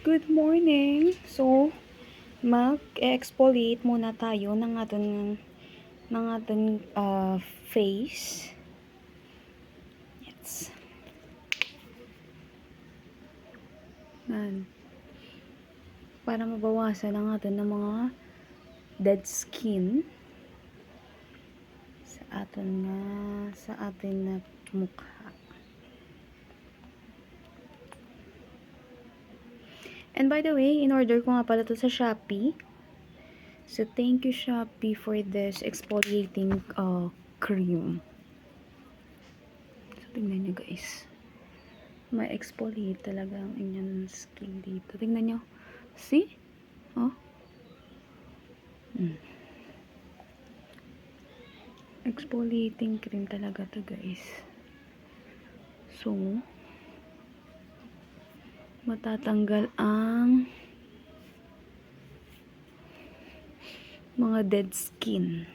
Good morning! So, mag-exfoliate muna tayo ng ating face. Yes. Yan. Para mabawasan ang atin ng mga dead skin sa atin na mukha. And by the way, in-order ko nga pala to sa Shopee. So, thank you Shopee for this exfoliating cream. So, tingnan nyo guys. May exfoliate talaga ang inyong skin dito. Tingnan nyo. See? Oh. Exfoliating cream talaga to guys. So, matatanggal ang mga dead skin.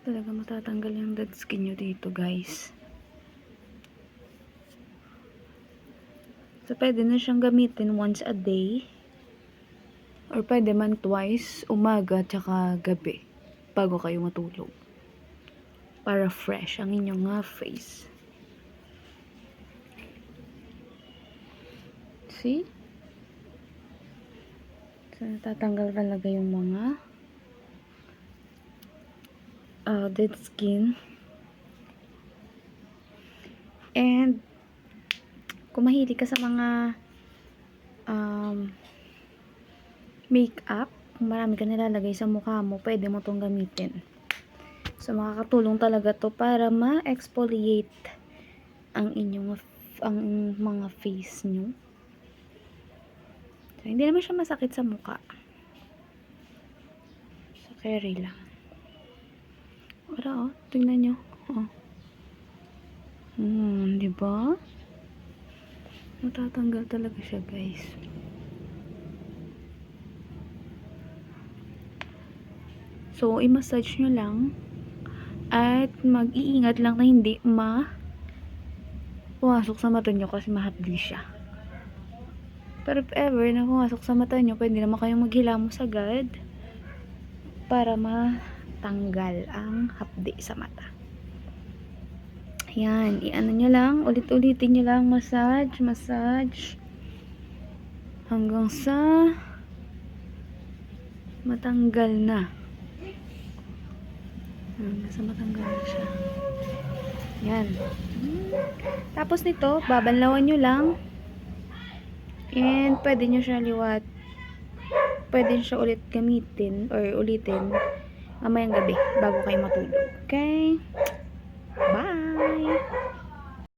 Talaga matatanggal yung dead skin nyo dito guys. So, pwede na siyang gamitin once a day. Or pwede man twice, umaga tsaka gabi, bago kayo matulog. Para fresh ang inyong face. See? So, natatanggal talaga yung mga dead skin. And, kung mahilig ka sa mga makeup, kung marami ka nilalagay sa mukha mo, pwede mo itong gamitin. So, makakatulong talaga to para ma-exfoliate ang mga face nyo. So, hindi naman siya masakit sa mukha. So, carry lang. Wala, tingnan nyo. Diba? Matatanggal talaga siya, guys. So, i-massage nyo lang. At mag-iingat lang na hindi pumasok sa mata nyo kasi mahapdi siya. Pero if ever na pumasok sa mata nyo, pwede naman kayong maghilamos agad para matanggal ang hapdi sa mata. Yan, i-ano nyo lang, ulit-ulitin nyo lang, massage, hanggang sa matanggal na. Hanggang sa matanggal na siya. Yan. Tapos nito, babanlawan nyo lang. And pwede nyo siya liwat. Pwede nyo siya ulit gamitin or ulitin mamayang gabi bago kayo matulog. Okay? Bye!